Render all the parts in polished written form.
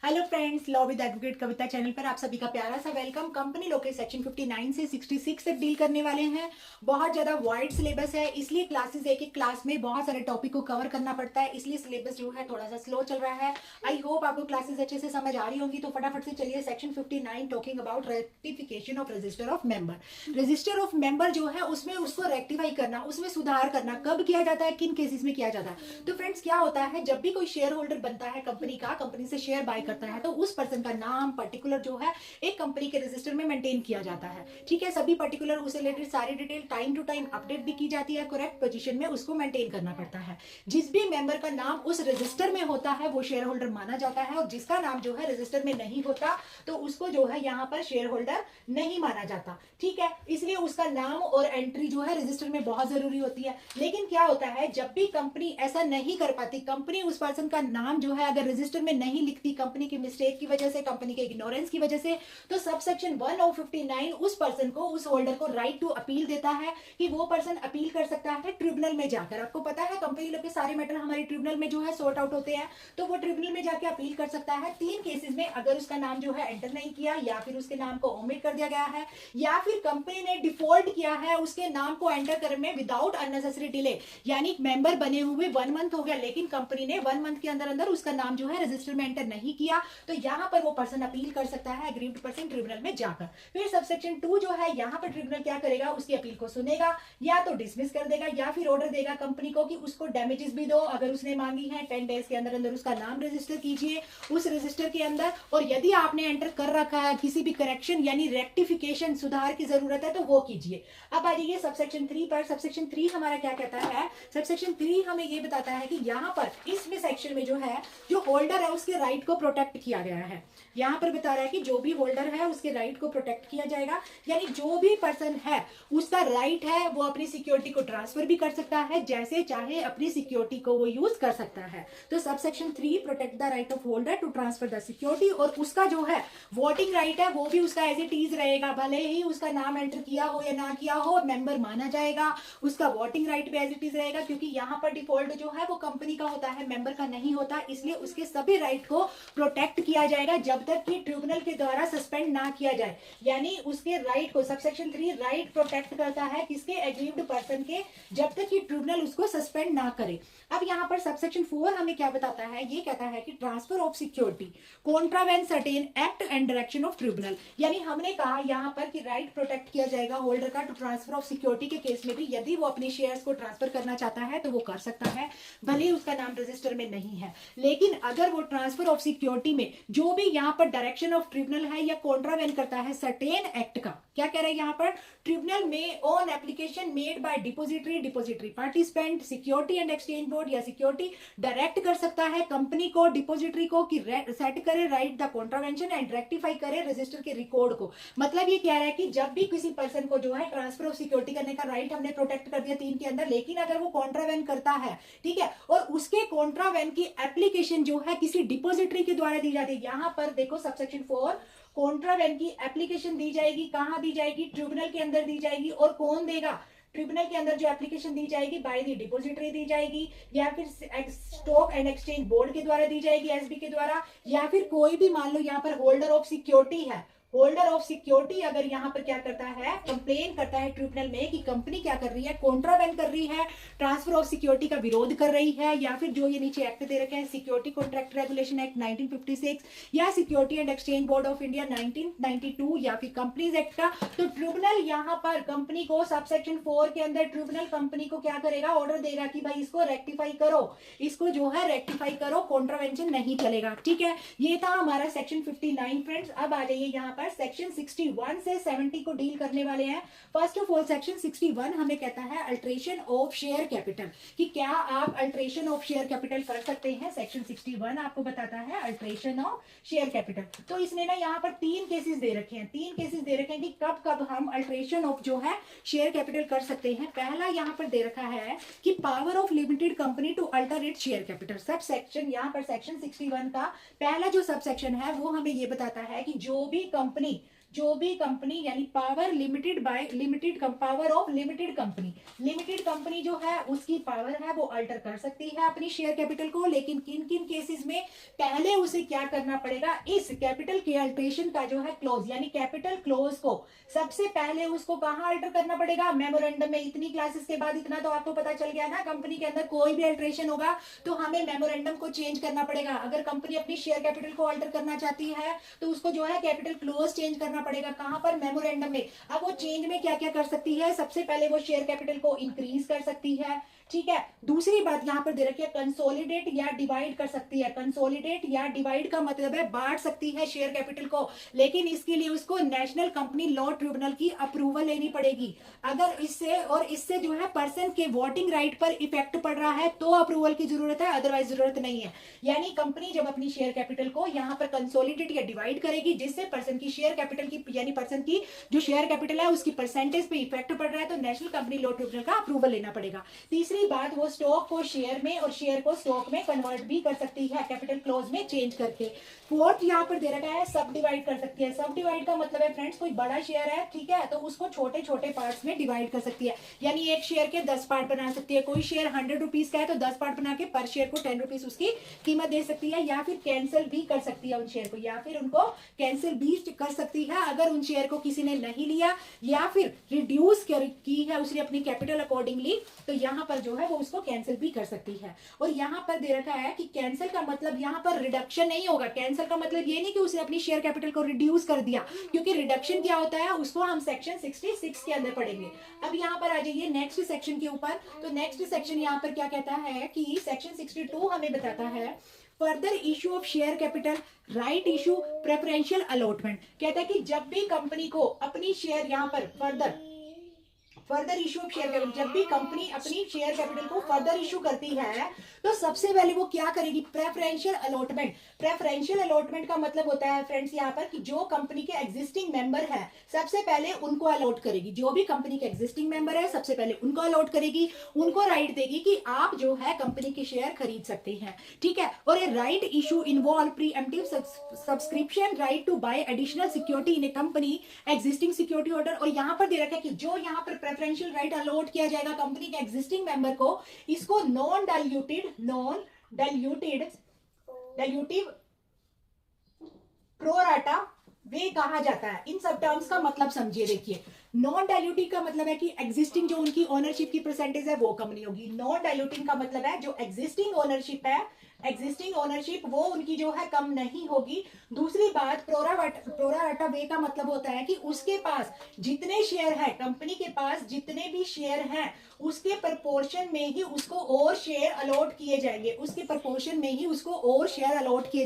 Hello friends, law with advocate Kavita channel पर आप सभी का प्यारा सा वेलकम। कंपनी लॉ के सेक्शन 59 से 66 तक डील करने वाले हैं। बहुत ज्यादा वाइड सिलेबस है, इसलिए क्लासेस एक एक क्लास में बहुत सारे टॉपिक को कवर करना पड़ता है, इसलिए सिलेबस जो है थोड़ा सा स्लो चल रहा है। आई होप आपको क्लासेस अच्छे से समझ आ रही होंगी। तो फटाफट से चलिए section 59 talking about rectification of register of member. Register of member जो है उसमें उसको रेक्टिफाई करना, उसमें सुधार करना कब किया जाता है, किन केसेस में किया जाता है। तो फ्रेंड्स क्या होता है, जब भी कोई शेयर होल्डर बनता है कंपनी का, कंपनी से शेयर बाय करता है, तो उस पर्सन का नाम पर्टिकुलर जो है एक कंपनी के रजिस्टर में मेंटेन किया जाता है। ठीक है, सभी पर्टिकुलर उससे रिलेटेड सारी detail time to time update भी की जाती है, करेक्ट पोजीशन में उसको मेंटेन करना पड़ता है। जिस भी मेंबर का नाम उस रजिस्टर में होता है वो शेयर होल्डर माना जाता है, और जिसका नाम जो है रजिस्टर में नहीं होता तो उसको जो है यहाँ पर शेयर होल्डर नहीं माना जाता। ठीक है, इसलिए उसका नाम और एंट्री जो है रजिस्टर में बहुत जरूरी होती है। लेकिन क्या होता है, जब भी कंपनी ऐसा नहीं कर पाती, कंपनी उस पर्सन का नाम जो है अगर रजिस्टर में नहीं लिखती, कंपनी की मिस्टेक की वजह से, कंपनी के इग्नोरेंस की वजह से, तो सब सेक्शन 159 उस पर्सन को, उस होल्डर को राइट टू अपील देता है कि वो पर्सन अपील कर सकता है ट्रिब्यूनल में जाकर। आपको पता है कंपनी लोग के सारे मैटर हमारे ट्रिब्यूनल में जो है सॉर्ट आउट होते हैं, तो वो ट्रिब्यूनल में जाके अपील कर सकता है। तीन केसेस में, अगर उसका नाम जो है एंटर नहीं किया, या फिर उसके नाम को ओमिट कर दिया गया है, या फिर कंपनी ने डिफॉल्ट किया है उसके नाम को एंटर करने में विदाउट अननेसेसरी डिले, यानी मेंबर बने हुए 1 मंथ हो गया लेकिन कंपनी ने 1 मंथ के अंदर अंदर उसका नाम जो है रजिस्टर में एंटर नहीं किया, तो यहाँ पर वो पर्सन अपील कर सकता है एग्रीव्ड पर्सन ट्रिब्यूनल में जाकर। फिर सबसेक्शन 2 जो है, यहाँ पर ट्रिब्यूनल क्या करेगा, उसकी अपील को सुनेगा, या तो डिसमिस कर देगा या फिर ऑर्डर देगा कंपनी को कि उसको डैमेजेस भी दो अगर उसने मांगी है। 10 डेज के अंदर अंदर उसका नाम रजिस्टर कीजिए उस रजिस्टर के अंदर, और यदि आपने एंटर कर रखा है किसी भी करेक्शन यानी रेक्टिफिकेशन, सुधार की जरूरत है, तो वो कीजिए। अब आ जाइए सबसेक्शन 3 पर। सबसेक्शन 3 हमारा क्या कहता है, सबसेक्शन 3 हमें ये बताता है कि यहाँ पर इसमें सेक्शन में जो है, जो होल्डर है उसके राइट को प्रोटेक्ट किया गया है। यहाँ पर बता रहा है कि जो भी होल्डर है उसके राइट को प्रोटेक्ट किया जाएगा, यानी जो भी पर्सन है उसका राइट है वो अपनी सिक्योरिटी को ट्रांसफर भी कर सकता है, जैसे चाहे अपनी सिक्योरिटी को वो यूज कर सकता है। तो subsection 3 protect the right of holder to transfer the security, और उसका जो है वोटिंग राइट है वो भी उसका एज इट इज रहेगा, भले ही उसका नाम एंटर किया हो या ना किया हो, मेंबर माना जाएगा, उसका वोटिंग राइट भी एज इट इज रहेगा। क्योंकि यहाँ पर डिफॉल्ट जो है वो कंपनी का होता है, मेंबर का नहीं होता, इसलिए उसके सभी राइट को प्रोटेक्ट किया जाएगा जब तक कि ट्रिब्यूनल के द्वारा सस्पेंड ना किया जाए। यानी उसके राइट को सबसेक्शन 3 राइट प्रोटेक्ट करता है किसके, एग्रीव्ड पर्सन के, जब तक कि ट्रिब्यूनल उसको सस्पेंड ना करे। अब यहाँ पर सबसेक्शन 4 हमें क्या बताता है, ये कहता है कि transfer of security contravene certain act and direction of tribunal. यानी हमने कहा यहाँ पर कि राइट प्रोटेक्ट किया जाएगा होल्डर का टू ट्रांसफर ऑफ सिक्योरिटी के केस में भी, यदि वो अपने शेयर्स को ट्रांसफर करना चाहता है तो वो कर सकता है, भले ही उसका नाम रजिस्टर में नहीं है। लेकिन अगर वो ट्रांसफर ऑफ सिक्योरिटी में जो भी यहाँ पर डायरेक्शन ऑफ ट्रिब्यूनल है या कॉन्ट्रावेन करता है सर्टेन एक्ट का, क्या कह रहे हैं यहाँ पर, ट्रिब्यूनल में on application made by depository participant, security and exchange board या सिक्योरिटी डायरेक्ट कर सकता है कंपनी को, डिपोजिटरी को, कि सेट करे right the contravention and rectify करे रजिस्टर के रिकॉर्ड को। मतलब ये कह रहा है कि जब भी किसी पर्सन को जो है ट्रांसफर ऑफ सिक्योरिटी करने का राइट हमने प्रोटेक्ट कर दिया 3 के अंदर, लेकिन अगर वो कॉन्ट्रावेन करता है, ठीक है, और उसके कॉन्ट्रावेन की एप्लीकेशन जो है किसी डिपोजिटरी के द्वारा दी जाती है, यहां पर देखो सबसेक्शन 4 कॉन्ट्रावेन की एप्लीकेशन दी जाएगी, कहां दी जाएगी, ट्रिब्यूनल के अंदर दी जाएगी, और कौन देगा, ट्रिब्यूनल के अंदर जो एप्लीकेशन दी जाएगी बाय द डिपोजिटरी दी जाएगी, या फिर स्टॉक एंड एक्सचेंज बोर्ड के द्वारा दी जाएगी, एसबी के द्वारा, या फिर कोई भी, मान लो यहाँ पर होल्डर ऑफ सिक्योरिटी है, होल्डर ऑफ सिक्योरिटी अगर यहाँ पर क्या करता है, कंप्लेन करता है ट्रिब्यूनल में कि कंपनी क्या कर रही है, कॉन्ट्रावेन कर रही है, ट्रांसफर ऑफ सिक्योरिटी का विरोध कर रही है, या फिर जो ये नीचे एक्ट दे रखे हैं सिक्योरिटी कॉन्ट्रैक्ट रेगुलेशन एक्ट 1956 या security and exchange board of India 1992 या फिर कंपनीज एक्ट का, तो ट्रिब्यूनल यहाँ पर कंपनी को सबसेक्शन 4 के अंदर ट्रिब्यूनल कंपनी को क्या करेगा, ऑर्डर देगा कि भाई इसको रेक्टिफाई करो, इसको जो है रेक्टिफाई करो, कॉन्ट्रावेंशन नहीं चलेगा। ठीक है, ये था हमारा सेक्शन 59 फ्रेंड्स। अब आ जाइए यहाँ सेक्शन 61 से 70 को डील करने वाले हैं। फर्स्ट ऑफ ऑल सेक्शन 61 हमें कहता है अल्ट्रेशन ऑफ शेयर कैपिटल, कि क्या आप अल्ट्रेशन ऑफ शेयर कैपिटल कर सकते हैं। सेक्शन 61 आपको बताता है अल्ट्रेशन ऑफ शेयर कैपिटल। तो इसने ना यहाँ पर 3 केसेस दे रखे हैं, 3 केसेस दे रखे हैं कि कब कब हम अल्ट्रेशन ऑफ जो है शेयर कैपिटल कर सकते हैं। पहला यहाँ पर दे रखा है कि power of limited company to alter it share capital. Subsection यहाँ पर सेक्शन 61 का पहला जो सब सेक्शन है वो हमें ये बताता है कि जो भी कंपनी जो भी कंपनी यानी power limited by limited power of limited company जो है उसकी पावर है वो अल्टर कर सकती है अपनी शेयर कैपिटल को, लेकिन किन किन केसेस में पहले उसे क्या करना पड़ेगा, इस कैपिटल के अल्टरेशन का जो है क्लोज यानी कैपिटल क्लोज को सबसे पहले उसको कहां अल्टर करना पड़ेगा, मेमोरेंडम में। इतनी क्लासेस के बाद इतना तो आपको पता चल गया ना, कंपनी के अंदर कोई भी अल्टरेशन होगा तो हमें मेमोरेंडम को चेंज करना पड़ेगा। अगर कंपनी अपनी शेयर कैपिटल को अल्टर करना चाहती है तो उसको जो है कैपिटल क्लोज चेंज करना पड़ेगा, कहां पर, मेमोरेंडम में। अब वो चेंज में क्या क्या कर सकती है, सबसे पहले वो शेयर कैपिटल को इंक्रीज कर सकती है, ठीक है। दूसरी बात यहां पर दे रखी है, कंसोलिडेट या डिवाइड कर सकती है। कंसोलिडेट या डिवाइड का मतलब है बांट सकती है शेयर कैपिटल को, लेकिन इसके लिए उसको नेशनल कंपनी लॉ ट्रिब्यूनल की अप्रूवल लेनी पड़ेगी। अगर इससे जो है पर्सन के वोटिंग राइट पर इफेक्ट पड़ रहा है तो अप्रूवल की जरूरत है, अदरवाइज जरूरत नहीं है। यानी कंपनी जब अपनी शेयर कैपिटल को यहां पर कंसोलिडेट या डिवाइड करेगी जिससे पर्सन की शेयर कैपिटल की यानी पर्सन की जो शेयर कैपिटल है उसकी परसेंटेज पे इफेक्ट पड़ रहा है तो नेशनल कंपनी लॉ ट्रिब्यूनल का अप्रूवल लेना पड़ेगा। तीसरी बात, वो स्टॉक को शेयर में और शेयर को स्टॉक में कन्वर्ट भी कर सकती है कैपिटल क्लोज में चेंज करके। फोर्थ यहाँ पर दे रखा है, सब डिवाइड कर सकती है। सब डिवाइड का मतलब है फ्रेंड्स, कोई बड़ा शेयर है, ठीक है, तो उसको छोटे छोटे पार्ट्स में डिवाइड कर सकती है। यानी एक शेयर के 10 पार्ट बना सकती है। कोई शेयर 100 रुपीज का है तो 10 पार्ट बना के पर शेयर को 10 रुपीज उसकी कीमत दे सकती है, या फिर कैंसिल भी कर सकती है उन शेयर को, या फिर उनको कैंसिल भी कर सकती है अगर उन शेयर को किसी ने नहीं लिया या फिर रिड्यूस की है उसने अपनी कैपिटल अकॉर्डिंगली, तो यहाँ पर जो है वो उसको कैंसिल भी कर सकती है। और यहाँ पर दे रखा है कि कैंसिल का मतलब यहाँ पर रिडक्शन नहीं होगा। कैंसिल का मतलब ये नहीं कि उसने अपनी शेयर कैपिटल को रिड्यूस कर दिया, क्योंकि रिडक्शन क्या होता है उसको हम सेक्शन 66 के अंदर पढ़ेंगे। अब यहाँ पर आ जाइए नेक्स्ट सेक्शन के ऊपर। तो नेक्स्ट सेक्शन यहाँ पर क्या कहता है कि सेक्शन 62 हमें बताता है further issue of share capital, right issue, preferential allotment. कहता है कि जब भी कंपनी को अपनी शेयर यहाँ पर further issue of share capital, जब भी कंपनी अपनी शेयर कैपिटल को फर्दर इशू करती है तो सबसे पहले वो क्या करेगी, प्रेफरेंशियल अलॉटमेंट। प्रेफरेंशियल अलॉटमेंट का मतलब होता है फ्रेंड्स यहाँ पर कि जो कंपनी के एग्जिस्टिंग मेंबर है सबसे पहले उनको अलॉट करेगी। जो भी कंपनी के एग्जिस्टिंग मेंबर है सबसे पहले उनको अलॉट करेगी, उनको राइट देगी कि आप जो है कंपनी के शेयर खरीद सकते हैं, ठीक है। और ये right issue involve preemptive subscription, right to buy additional security in a company, existing security order. और यहाँ पर दे रखा है कि जो यहाँ पर प्रेफरेंशियल राइट अलॉट किया जाएगा कंपनी के एग्जिस्टिंग मेंबर को, इसको नॉन डाइल्यूटिव प्रोराटा वे कहा जाता है। इन सब टर्म्स का मतलब समझिए। देखिए, नॉन डाइल्यूटिव का मतलब है कि एग्जिस्टिंग जो उनकी ओनरशिप की परसेंटेज है वो कम नहीं होगी। नॉन डाइल्यूटिंग का मतलब है जो एग्जिस्टिंग ओनरशिप वो उनकी जो है कम नहीं होगी। दूसरी बात, प्रोराटा वे का मतलब होता है कि उसके पास जितने शेयर है, कंपनी के पास जितने भी शेयर हैं उसके प्रपोर्शन में ही उसको और शेयर अलॉट किए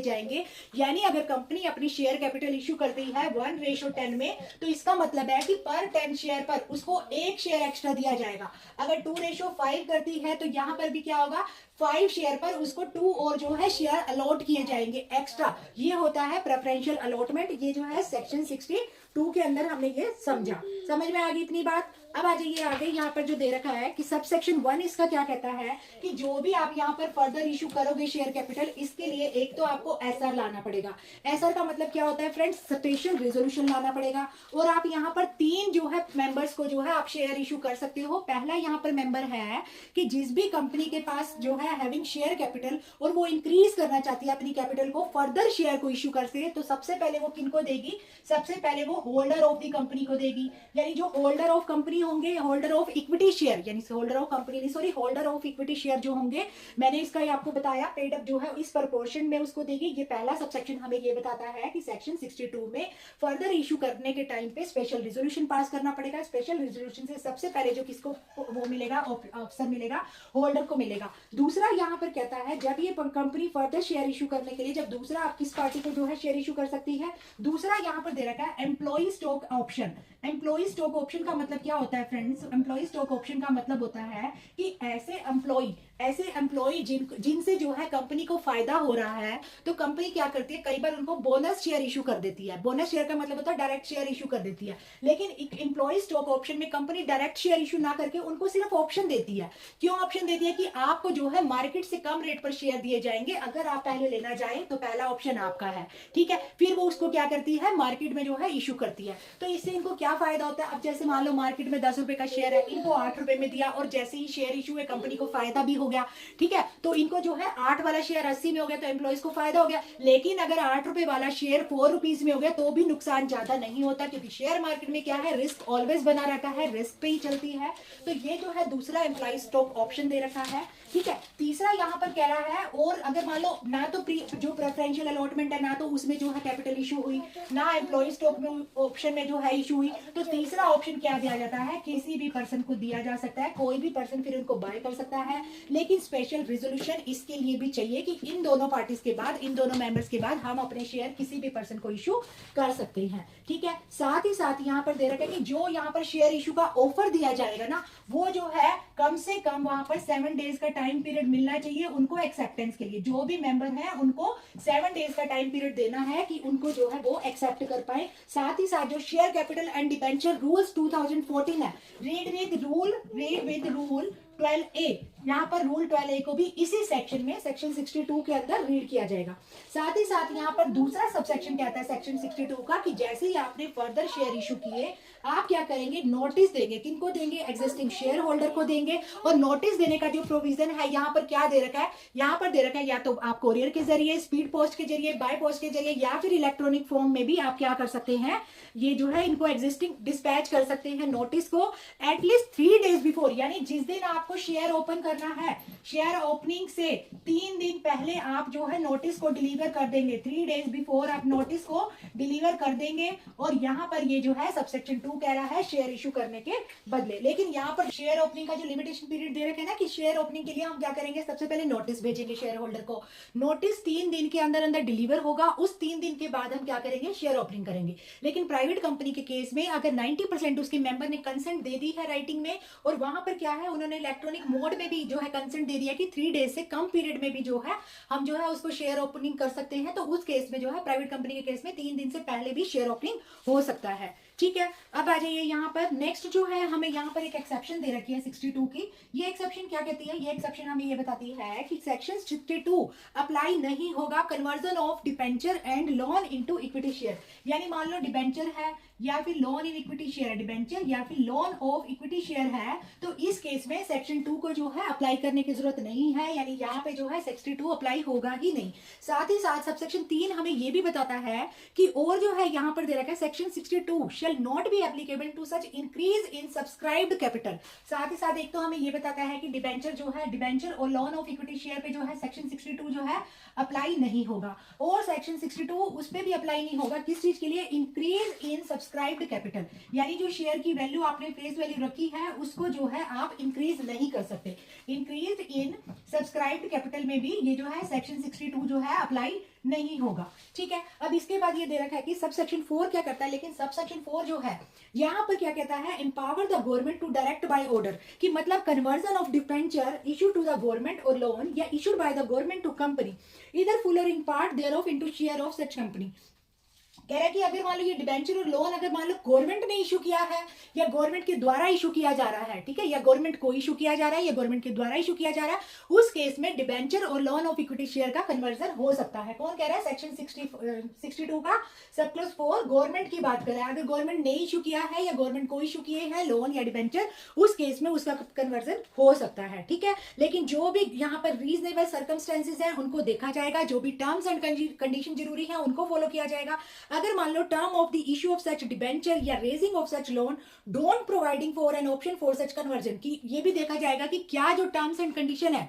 जाएंगे। यानी अगर कंपनी अपनी शेयर कैपिटल इश्यू करती है 1:10 में, तो इसका मतलब है कि पर 10 शेयर पर उसको एक शेयर एक्स्ट्रा दिया जाएगा। अगर 2:5 करती है तो यहां पर भी क्या होगा, 5 शेयर पर उसको 2 और जो है शेयर अलॉट किए जाएंगे एक्स्ट्रा। ये होता है प्रेफरेंशियल अलॉटमेंट। ये जो है सेक्शन 62 के अंदर हमने ये समझा। समझ में आ गई इतनी बात। अब आ जाइए आगे, यहाँ पर जो दे रखा है कि सब सेक्शन 1 इसका क्या कहता है कि जो भी आप यहाँ पर फर्दर इशू करोगे शेयर कैपिटल, इसके लिए एक तो आपको एसआर लाना पड़ेगा। एसआर का मतलब क्या होता है फ्रेंड्स, स्पेशल रेजोल्यूशन लाना पड़ेगा। और आप यहाँ पर 3 जो है मेंबर्स को जो है आप शेयर इशू कर सकते हो। पहला यहाँ पर मेंबर है कि जिस भी कंपनी के पास जो है हैविंग शेयर कैपिटल और वो इंक्रीज करना चाहती है अपनी कैपिटल को, फर्दर शेयर को इशू करते हैं, तो सबसे पहले वो किनको देगी, सबसे पहले वो होल्डर ऑफ द कंपनी को देगी। यानी जो होल्डर ऑफ कंपनी होंगे, होल्डर ऑफ इक्विटी शेयर, यानी होल्डर ऑफ कंपनी नहीं, sorry, holder of equity share जो होंगे, मैंने इसका ये आपको बताया, पेड अप जो है इस प्रोपोर्शन में उसको देगी। ये पहला सबसेक्शन हमें ये बताता है कि सेक्शन 62 में फर्दर इशू करने के टाइम पे स्पेशल रेजोल्यूशन पास करना पड़ेगा। स्पेशल रेजोल्यूशन से सबसे पहले जो किसको वो मिलेगा, ऑप्शन मिलेगा, होल्डर को मिलेगा। दूसरा यहाँ पर कहता है जब ये कंपनी फर्दर शेयर इशू करने के लिए, जब दूसरा आप किस पार्टी को जो है शेयर इशू कर सकती है, दूसरा यहाँ पर दे रखा है employee stock option. Employee stock option का मतलब क्या होता है फ्रेंड्स, एम्प्लॉई स्टॉक ऑप्शन का मतलब होता है कि ऐसे एम्प्लॉई ऐसे एम्प्लॉय जिनसे जो है कंपनी को फायदा हो रहा है, तो कंपनी क्या करती है, कई बार उनको बोनस शेयर इशू कर देती है। बोनस शेयर का मतलब होता है डायरेक्ट शेयर इशू कर देती है। लेकिन एक एम्प्लॉय स्टॉक ऑप्शन में कंपनी डायरेक्ट शेयर इशू ना करके उनको सिर्फ ऑप्शन देती है। क्यों ऑप्शन देती है? कि आपको जो है मार्केट से कम रेट पर शेयर दिए जाएंगे, अगर आप पहले लेना चाहें तो पहला ऑप्शन आपका है, ठीक है। फिर वो उसको क्या करती है, मार्केट में जो है इशू करती है। तो इससे इनको क्या फायदा होता है? अब जैसे मान लो मार्केट में 10 रुपए का शेयर है, इनको 8 रुपए में दिया, और जैसे ही शेयर इशू है कंपनी को फायदा भी हो गया, ठीक है। तो इनको जो है 8 वाला शेयर 80 में हो गया, तो एम्प्लॉइज को फायदा हो गया। लेकिन अगर 8 रुपए वाला शेयर 4 रुपीज में हो गया तो भी नुकसान ज्यादा नहीं होता, क्योंकि शेयर मार्केट में क्या है, रिस्क ऑलवेज बना रहता है, रिस्क पे ही चलती है। तो ये जो है दूसरा एम्प्लॉय स्टॉक ऑप्शन दे रखा है, ठीक है। तीसरा यहाँ पर कह रहा है, और अगर मान लो ना तो जो प्रेफरेंशियल अलॉटमेंट है, ना तो उसमें जो है कैपिटल इशू हुई, ना एम्प्लॉय स्टॉक में ऑप्शन में जो है इशू हुई, तो तीसरा ऑप्शन क्या दिया जाता है, किसी भी पर्सन को दिया जा सकता है, कोई भी पर्सन फिर उनको बाय कर सकता है। लेकिन स्पेशल रिजोल्यूशन इसके लिए भी चाहिए कि इन दोनों पार्टीज के बाद, इन दोनों मेंबर्स के बाद हम अपने शेयर किसी भी पर्सन को इशू कर सकते हैं, ठीक है। साथ ही साथ यहाँ पर दे रखा है कि जो यहाँ पर शेयर इशू का ऑफर दिया जाएगा ना, वो जो है कम से कम वहां पर 7 डेज का टाइम पीरियड मिलना चाहिए उनको एक्सेप्टेंस के लिए। जो भी मेंबर है उनको 7 डेज का टाइम पीरियड देना है कि उनको जो है वो एक्सेप्ट कर पाए। साथ ही साथ जो share capital and debenture rules 2014 है, रीड विद रूल 12A, यहाँ पर रूल 12A को भी इसी सेक्शन में, सेक्शन 62 के अंदर रीड किया जाएगा। साथ ही साथ यहाँ पर दूसरा सब सेक्शन कहता है सेक्शन 62 का, कि जैसे ही आपने फर्दर शेयर इशू किए, आप क्या करेंगे, नोटिस देंगे। किनको देंगे? एग्जिस्टिंग शेयर होल्डर को देंगे। और नोटिस देने का जो प्रोविजन है यहाँ पर क्या दे रखा है, यहाँ पर दे रखा है या तो आप कोरियर के जरिए, स्पीड पोस्ट के जरिए, बाय पोस्ट के जरिए, या फिर इलेक्ट्रॉनिक फॉर्म में भी आप क्या कर सकते हैं, ये जो है इनको एग्जिस्टिंग डिस्पैच कर सकते हैं नोटिस को एटलीस्ट 3 डेज बिफोर। यानी जिस दिन आपको शेयर ओपन करना है, शेयर ओपनिंग से 3 दिन पहले आप जो है नोटिस को डिलीवर कर देंगे। 3 डेज बिफोर आप नोटिस को डिलीवर कर देंगे। और यहाँ पर ये जो है सबसेक्शन 2 कह रहा है शेयर इशू करने के बदले। लेकिन यहाँ पर शेयर ओपनिंग का जो लिमिटेशन पीरियड दे रखे हैं ना, कि शेयर ओपनिंग के लिए हम क्या करेंगे, सबसे पहले नोटिस भेजेंगे शेयर होल्डर को। नोटिस 3 दिन के अंदर अंदर डिलीवर होगा, उस 3 दिन के बाद हम क्या करेंगे, शेयर ओपनिंग करेंगे। लेकिन प्राइवेट कंपनी के केस में अगर 90% उसके मेंबर ने कंसेंट दे दी है राइटिंग में, और वहां पर क्या है, उन्होंने इलेक्ट्रॉनिक मोड में भी जो है कंसेंट दे दिया कि 3 डेज से कम पीरियड में भी जो है हम जो है उसको शेयर ओपनिंग कर सकते हैं, तो उस केस में जो है प्राइवेट कंपनी के केस में 3 दिन से पहले भी शेयर ओपनिंग हो सकता है, ठीक है। अब आ जाइए यहाँ पर नेक्स्ट जो है, हमें यहाँ पर एक एक्सेप्शन दे रखी है 62 की। ये एक्सेप्शन क्या कहती है, ये एक्सेप्शन हमें ये बताती है कि सेक्शन 62 अप्लाई नहीं होगा conversion of debenture and loan into equity share. यानी मान लो डिबेंचर है या फिर लोन इन इक्विटी शेयर है, डिबेंचर या फिर लोन ऑफ इक्विटी शेयर है, तो इस केस में सेक्शन 2 को जो है अप्लाई करने की जरूरत नहीं है। यानी यहाँ पे जो है 62 अप्लाई होगा ही नहीं। साथ ही साथ सबसेक्शन 3 हमें ये भी बताता है कि और जो है यहाँ पर दे रखा है section 62 shall not be applicable to such increase in subscribed capital. साथ ही साथ एक तो हमें ये बताता है कि डिबेंचर जो है, डिबेंचर और लोन ऑफ इक्विटी शेयर पे जो है सेक्शन 62 जो है अप्लाई नहीं होगा। और सेक्शन 62 उस पर भी अप्लाई नहीं होगा, किस चीज के लिए, इंक्रीज इन सब्सक्राइब्ड कैपिटल। यानी जो शेयर की वैल्यू आपने फेस वैल्यू रखी है उसको जो है आप इंक्रीज नहीं कर सकते। इंक्रीज इन सब्सक्राइब्ड कैपिटल में भी ये जो है सेक्शन 62 जो है अप्लाई नहीं होगा, ठीक है। अब इसके बाद ये दे रखा है कि सबसेक्शन 4 क्या करता है, लेकिन सबसेक्शन 4 जो है यहाँ पर क्या कहता है, empower the government to direct by order, कि मतलब conversion of debenture issue to the government और लोन या issued by the government to company इधर फुल और in part thereof into share of such company. कह रहा है कि अगर मान लो ये डिबेंचर और लोन अगर मान लो गवर्नमेंट ने इशू किया है या गवर्नमेंट के द्वारा इशू किया जा रहा है, ठीक है, या गवर्नमेंट को इशू किया जा रहा है या गवर्नमेंट के द्वारा इशू किया जा रहा है, उस केस में डिबेंचर और लोन ऑफ इक्विटी शेयर का कन्वर्जन हो सकता है। कौन कह रहा है, सेक्शन 62 का सब क्लॉज 4 गवर्नमेंट की बात कर रहा है। अगर गवर्नमेंट ने इशू किया है या गवर्नमेंट को इशू किए हैं लोन या डिबेंचर, उस केस में उसका कन्वर्जन हो सकता है, ठीक है। लेकिन जो भी यहाँ पर रीजनेबल सर्कमस्टेंसेज है उनको देखा जाएगा, जो भी टर्म्स एंड कंडीशन जरूरी है उनको फॉलो किया जाएगा। अगर मान लो term of the issue of such debenture या raising of such loan don't providing for an option for such conversion, कि ये भी देखा जाएगा कि क्या जो टर्म्स एंड कंडीशन है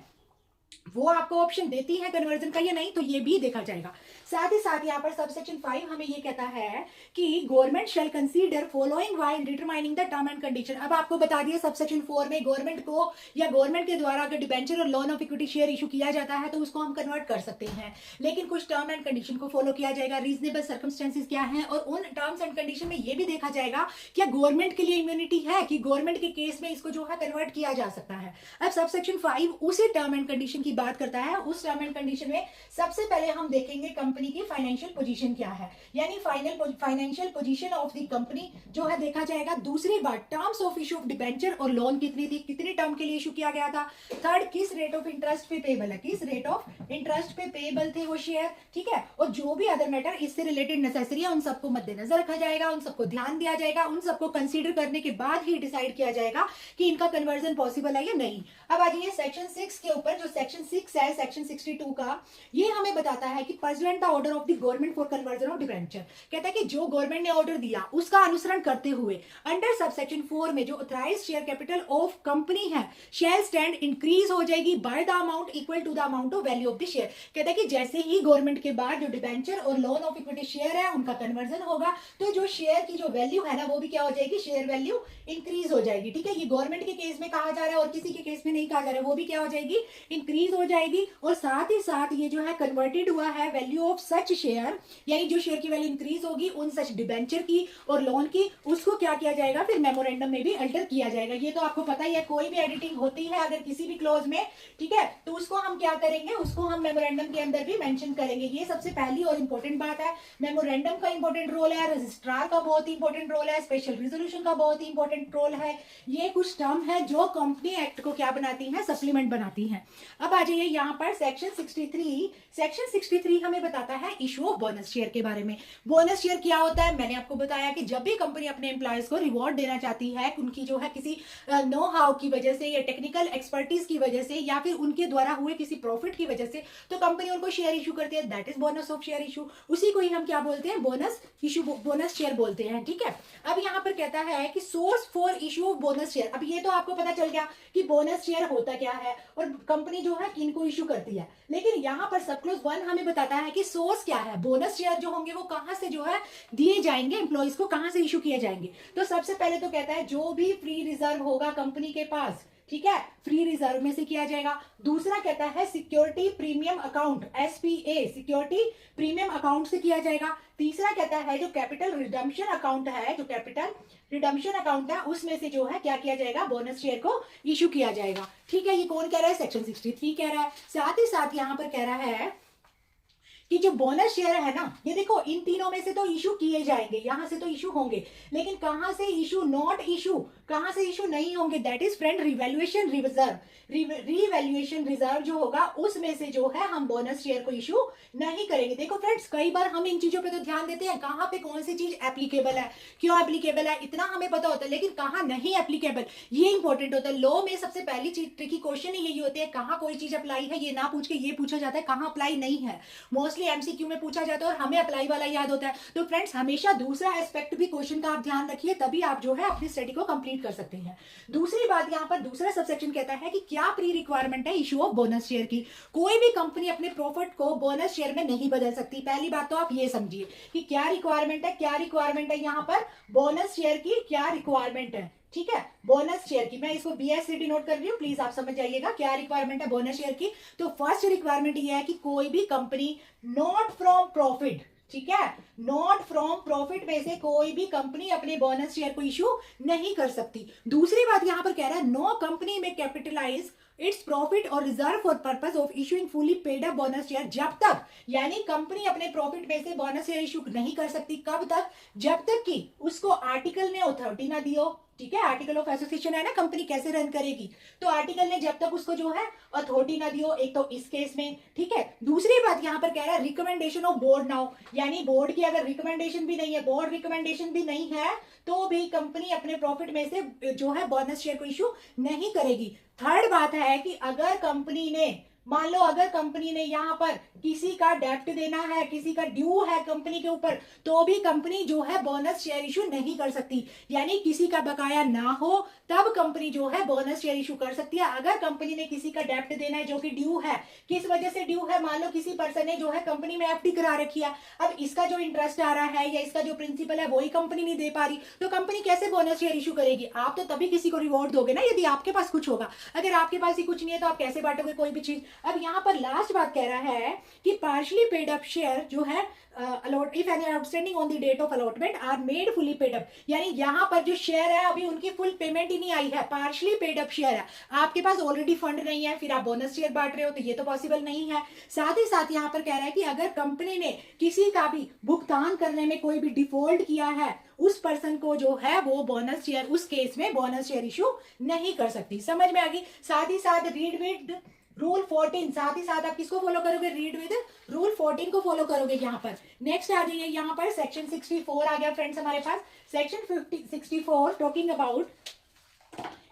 वो आपको ऑप्शन देती है कन्वर्जन का या नहीं, तो ये भी देखा जाएगा। साथ ही साथ यहाँ पर सब सेक्शन 5 हमें ये कहता है कि government shell consider following while determining the term and condition. अब आपको बता दिया सब सेक्शन 4 में गवर्नमेंट को या गवर्नमेंट के द्वारा अगर डिबेंचर और loan of equity share issue किया जाता है तो उसको हम कन्वर्ट कर सकते हैं, लेकिन कुछ टर्म एंड कंडीशन को फॉलो किया जाएगा। रीजनेबल सर्कमस्टेंसेज क्या है, और उन टर्म्स एंड कंडीशन में ये भी देखा जाएगा क्या गवर्नमेंट के लिए इम्यूनिटी है, कि गवर्नमेंट के केस में इसको जो है कन्वर्ट किया जा सकता है। अब सब सेक्शन 5 उसी टर्म एंड कंडीशन की बात करता है। उस टर्म एंड कंडीशन में सबसे पहले हम देखेंगे कंपनी की फाइनेंशियल पोजीशन क्या है, यानी financial position of the company जो है देखा जाएगा। दूसरी बात, terms of issue of debenture और लोन कितनी थी, कितने टर्म के लिए इशू किया गया था। थर्ड, किस रेट ऑफ इंटरेस्ट पे पेबल है, किस रेट ऑफ इंटरेस्ट पे पेबल थे वो शेयर, ठीक है। और जो भी अदर मैटर इससे रिलेटेड नेसेसरी है उन सबको मद्देनजर रखा जाएगा, उन सबको ध्यान दिया जाएगा, उन सबको कंसीडर करने के बाद ही डिसाइड किया जाएगा कि इनका कन्वर्जन पॉसिबल है या नहीं। अब आ जाइए सेक्शन 6 के ऊपर। जो सेक्शन 6 है सेक्शन 62 का, ये हमें बताता है कि pursuant the order of the government for conversion of debenture, कहता है कि जो गवर्नमेंट ने ऑर्डर दिया उसका अनुसरण करते हुए अंडर सब सेक्शन 4 में जो authorised share capital of company है शेयर स्टैंड इंक्रीज हो जाएगी by the amount equal to the amount of value of the share. कहता है कि जैसे ही गवर्नमेंट के बाद जो डिबेंचर और लोन ऑफ इक्विटी शेयर है उनका कन्वर्जन होगा तो जो शेयर की जो वैल्यू है ना वो भी क्या हो जाएगी, शेयर वैल्यू इंक्रीज हो जाएगी, ठीक है। ये गवर्नमेंट के केस में कहा जा रहा है और किसी के केस में नहीं कहा जा रहा है, वो भी क्या हो जाएगी, इंक्रीज हो जाएगी। और साथ ही साथ ये जो है कन्वर्टेड हुआ है वैल्यू ऑफ सच शेयर, यानी जो शेयर की वैल्यू इंक्रीज होगी उन सच डिबेंचर की और लोन की, उसको क्या किया जाएगा, फिर मेमोरेंडम में भी अल्टर किया जाएगा। ये तो आपको पता ही है, कोई भी एडिटिंग होती है अगर किसी भी क्लॉज में, ठीक है, तो उसको हम क्या करेंगे, उसको हम मेमोरेंडम के अंदर भी मेंशन करेंगे। ये सबसे पहली और इंपॉर्टेंट बात है। मेमोरेंडम का इंपॉर्टेंट रोल है, रजिस्ट्रार का बहुत ही इंपॉर्टेंट रोल है, स्पेशल रिजोल्यूशन का बहुत ही इंपॉर्टेंट रोल है। ये कुछ टर्म है जो कंपनी एक्ट को क्या बनाती है, सप्लीमेंट बनाती है। अब आ जाइए यहाँ पर सेक्शन 63। सेक्शन 63 हमें बताता है इशू ऑफ बोनस शेयर के बारे में। बोनस शेयर क्या होता है, मैंने आपको बताया कि जब भी कंपनी अपने एम्प्लॉयज को रिवॉर्ड देना चाहती है उनकी जो है किसी नो हाउ की वजह से या टेक्निकल एक्सपर्टीज की वजह से या फिर उनके द्वारा हुए किसी प्रॉफिट की वजह से, तो कंपनी उनको शेयर इशू करती है, that is bonus of share issue. उसी को ही हम क्या बोलते हैं, बोनस इशू, बोनस शेयर बोलते हैं, ठीक है। अब यहाँ पर कहता है कि source for issue of bonus share. अब ये तो आपको पता चल गया कि बोनस शेयर होता क्या है और कंपनी जो है किनको इशू करती है, लेकिन यहाँ पर सब क्लॉज 1 हमें बताता है कि सोर्स क्या है, बोनस शेयर जो होंगे वो कहां से जो है दिए जाएंगे, एम्प्लॉइज को कहां से इशू किए जाएंगे। तो सबसे पहले तो कहता है जो भी फ्री रिजर्व होगा कंपनी के पास, ठीक है, फ्री रिजर्व में से किया जाएगा। दूसरा कहता है security premium account, SPA, security premium account से किया जाएगा। तीसरा कहता है जो कैपिटल रिडम्पशन अकाउंट है, जो कैपिटल रिडम्पशन अकाउंट है उसमें से जो है क्या किया जाएगा, बोनस शेयर को इशू किया जाएगा, ठीक है। ये कौन कह रहा है, सेक्शन 63 कह रहा है। साथ ही साथ यहां पर कह रहा है कि जो बोनस शेयर है ना, ये देखो इन तीनों में से तो इशू किए जाएंगे, यहां से तो इशू होंगे, लेकिन कहां से इशू नॉट इशू, कहां से इशू नहीं होंगे, that is friend revaluation reserve. Revaluation reserve जो होगा उसमें से जो है हम बोनस शेयर को इशू नहीं करेंगे। देखो फ्रेंड्स, कई बार हम इन चीजों पे तो ध्यान देते हैं, कहां पे कौन सी चीज एप्लीकेबल है, क्यों एप्लीकेबल है, इतना हमें पता होता है, लेकिन कहां नहीं एप्लीकेबल ये इंपॉर्टेंट होता है। लॉ में सबसे पहली चीज ट्रिकी क्वेश्चन ही यही होती है, कहां कोई चीज अप्लाई है ये ना पूछ के ये पूछा जाता है कहां अप्लाई नहीं है। मोस्टली एमसीक्यू में पूछा जाता है और हमें अप्लाई वाला याद होता है। तो फ्रेंड्स हमेशा दूसरा एस्पेक्ट भी क्वेश्चन का आप ध्यान रखिए, तभी आप जो है अपनी स्टडी को कंप्लीट कर सकते हैं। दूसरी बात यहाँ पर दूसरा सबसेक्शन कहता है कि क्या प्री रिक्वायरमेंट है इशू ऑफ बोनस शेयर की। कोई भी कंपनी अपने प्रॉफिट को बोनस शेयर में नहीं बदल सकती। पहली बात तो आप ये समझिए कि क्या रिक्वायरमेंट है, क्या रिक्वायरमेंट है यहाँ पर बोनस शेयर की, क्या रिक्वायरमेंट है, ठीक है, बोनस शेयर की। मैं इसको बीएससीडी नोट कर रही हूँ, प्लीज आप समझ जाइएगा क्या रिक्वायरमेंट है बोनस शेयर की। तो फर्स्ट रिक्वायरमेंट ये है कि कोई भी कंपनी नॉट फ्रॉम प्रॉफिट, ठीक है, नॉट फ्रॉम प्रॉफिट में से कोई भी कंपनी अपने बोनस शेयर को इशू नहीं कर सकती। दूसरी बात यहां पर कह रहा है नो कंपनी में कैपिटलाइज इट्स प्रॉफिट और reserve for purpose of issuing fully paid up bonus share. जब तक, यानी कंपनी अपने प्रॉफिट में से बोनस शेयर इशू नहीं कर सकती, कब तक, जब तक कि उसको आर्टिकल ने अथॉरिटी ना दी हो, ठीक है। आर्टिकल ऑफ एसोसिएशन है ना, कंपनी कैसे रन करेगी, तो आर्टिकल ने जब तक उसको जो है अथॉरिटी ना दी हो, एक तो इस केस में, ठीक है। दूसरी बात यहां पर कह रहा है रिकमेंडेशन ऑफ बोर्ड नाउ, यानी बोर्ड की अगर रिकमेंडेशन भी नहीं है, बोर्ड रिकमेंडेशन भी नहीं है, तो भी कंपनी अपने प्रॉफिट में से जो है बोनस शेयर को इशू नहीं करेगी। थर्ड बात है कि अगर कंपनी ने मान लो अगर कंपनी ने यहाँ पर किसी का डेप्ट देना है, किसी का ड्यू है कंपनी के ऊपर, तो भी कंपनी जो है बोनस शेयर इशू नहीं कर सकती। यानी किसी का बकाया ना हो तब कंपनी जो है बोनस शेयर इशू कर सकती है। अगर कंपनी ने किसी का डेप्ट देना है जो कि ड्यू है, किस वजह से ड्यू है, मान लो किसी पर्सन ने जो है कंपनी में एफडी करा रखी है, अब इसका जो इंटरेस्ट आ रहा है या इसका जो प्रिंसिपल है वही कंपनी नहीं दे पा रही, तो कंपनी कैसे बोनस शेयर इशू करेगी? आप तो तभी किसी को रिवॉर्ड दोगे ना यदि आपके पास कुछ होगा। अगर आपके पास ही कुछ नहीं है तो आप कैसे बांटोगे कोई भी चीज? अब यहाँ पर लास्ट बात कह रहा है कि पार्शली पेड अप शेयर जो है allot if any outstanding on the date of allotment are made fully paid up, यानी यहाँ पर जो शेयर है अभी उनकी फुल पेमेंट ही नहीं आई है, पार्शली पेड अप शेयर है, आपके पास ऑलरेडी फंड नहीं है, फिर आप बोनस शेयर बांट रहे हो, तो ये तो पॉसिबल नहीं है। साथ ही साथ यहाँ पर कह रहा है कि अगर कंपनी ने किसी का भी भुगतान करने में कोई भी डिफॉल्ट किया है, उस पर्सन को जो है वो बोनस शेयर, उस केस में बोनस शेयर इशू नहीं कर सकती। समझ में आ गई? साथ ही साथ रीड विद रूल 14, साथ ही साथ आप किसको फॉलो करोगे? रीड विद रूल 14 को फॉलो करोगे। यहाँ पर नेक्स्ट आ जाइए, यहाँ पर सेक्शन 64 आ गया फ्रेंड्स हमारे पास। सेक्शन 64 टॉकिंग अबाउट,